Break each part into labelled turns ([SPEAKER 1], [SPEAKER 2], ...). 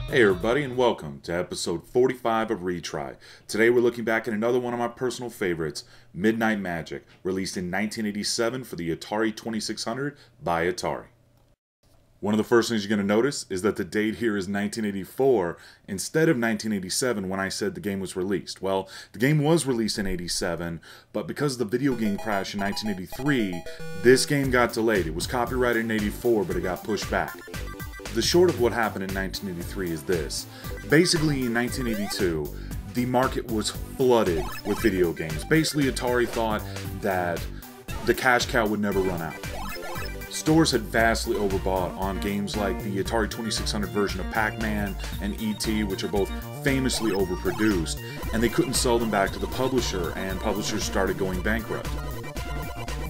[SPEAKER 1] Hey everybody, and welcome to episode 45 of Retry. Today we're looking back at another one of my personal favorites, Midnight Magic, released in 1987 for the Atari 2600 by Atari. One of the first things you're going to notice is that the date here is 1984 instead of 1987 when I said the game was released. Well, the game was released in 87, but because of the video game crash in 1983, this game got delayed. It was copyrighted in 84, but it got pushed back. The short of what happened in 1983 is this. Basically, in 1982, the market was flooded with video games. Basically, Atari thought that the cash cow would never run out. Stores had vastly overbought on games like the Atari 2600 version of Pac-Man and E.T., which are both famously overproduced, and they couldn't sell them back to the publisher, and publishers started going bankrupt.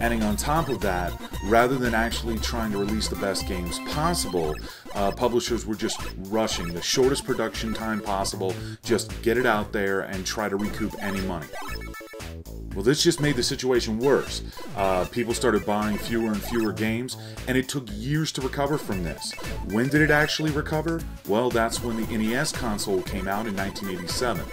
[SPEAKER 1] Adding on top of that, rather than actually trying to release the best games possible, publishers were just rushing the shortest production time possible, just get it out there and try to recoup any money. Well, this just made the situation worse. People started buying fewer and fewer games, and it took years to recover from this. When did it actually recover? Well, that's when the NES console came out in 1987.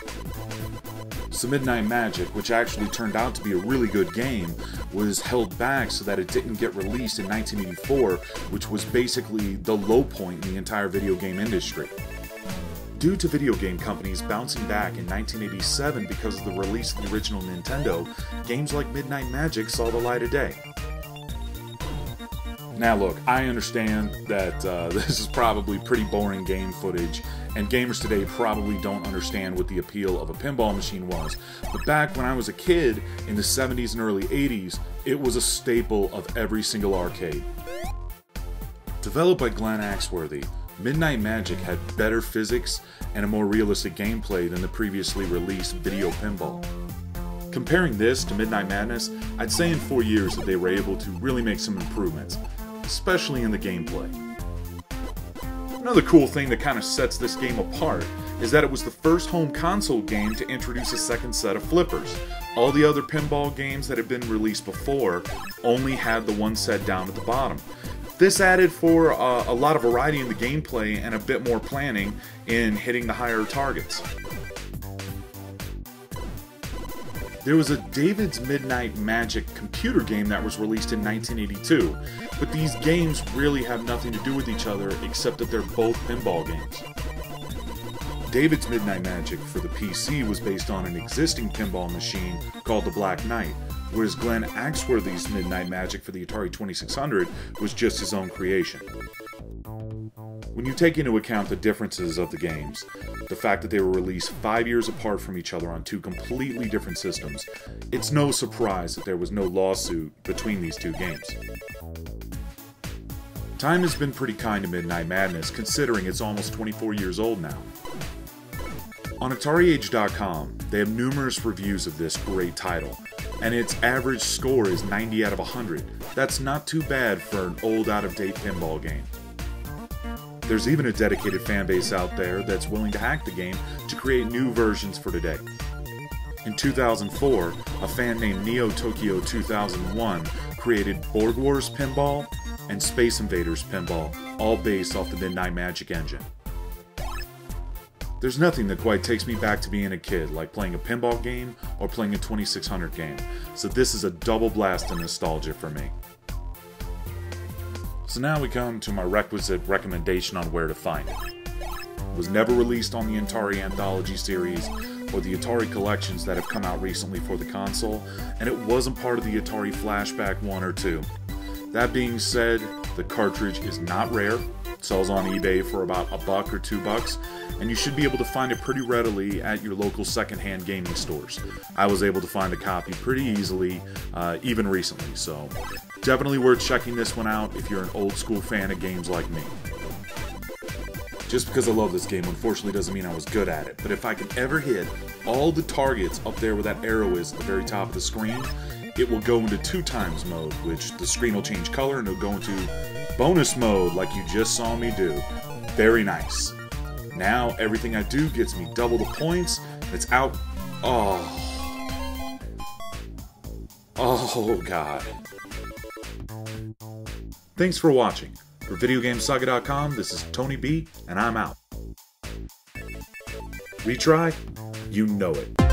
[SPEAKER 1] So Midnight Magic, which actually turned out to be a really good game, was held back so that it didn't get released in 1984, which was basically the low point in the entire video game industry. Due to video game companies bouncing back in 1987 because of the release of the original Nintendo, games like Midnight Magic saw the light of day. Now look, I understand that this is probably pretty boring game footage, and gamers today probably don't understand what the appeal of a pinball machine was, but back when I was a kid in the 70s and early 80s, it was a staple of every single arcade. Developed by Glenn Axworthy, Midnight Magic had better physics and a more realistic gameplay than the previously released video pinball. Comparing this to Midnight Madness, I'd say in 4 years that they were able to really make some improvements, especially in the gameplay. Another cool thing that kind of sets this game apart is that it was the first home console game to introduce a second set of flippers. All the other pinball games that had been released before only had the one set down at the bottom. This added for a lot of variety in the gameplay and a bit more planning in hitting the higher targets. There was a David's Midnight Magic computer game that was released in 1982, but these games really have nothing to do with each other except that they're both pinball games. David's Midnight Magic for the PC was based on an existing pinball machine called the Black Knight, whereas Glenn Axworthy's Midnight Magic for the Atari 2600 was just his own creation. When you take into account the differences of the games, the fact that they were released 5 years apart from each other on two completely different systems, it's no surprise that there was no lawsuit between these two games. Time has been pretty kind to Midnight Madness, considering it's almost 24 years old now. On AtariAge.com, they have numerous reviews of this great title, and its average score is 90 out of 100. That's not too bad for an old, out-of-date pinball game. There's even a dedicated fanbase out there that's willing to hack the game to create new versions for today. In 2004, a fan named Neo Tokyo 2001 created Borg Wars Pinball and Space Invaders Pinball, all based off the Midnight Magic engine. There's nothing that quite takes me back to being a kid, like playing a pinball game or playing a 2600 game, so this is a double blast of nostalgia for me. So now we come to my requisite recommendation on where to find it. It was never released on the Atari Anthology series or the Atari collections that have come out recently for the console, and it wasn't part of the Atari Flashback 1 or 2. That being said, the cartridge is not rare. It sells on eBay for about $1 or $2, and you should be able to find it pretty readily at your local secondhand gaming stores. I was able to find a copy pretty easily, even recently, so definitely worth checking this one out if you're an old school fan of games like me. Just because I love this game, unfortunately doesn't mean I was good at it, but if I can ever hit all the targets up there where that arrow is at the very top of the screen, it will go into 2x mode, which the screen will change color and it'll go into bonus mode like you just saw me do. Very nice. Now everything I do gets me double the points. It's out. Oh god. Thanks for watching. For VideoGameSaga.com, this is Tony B, and I'm out. Retry? You know it.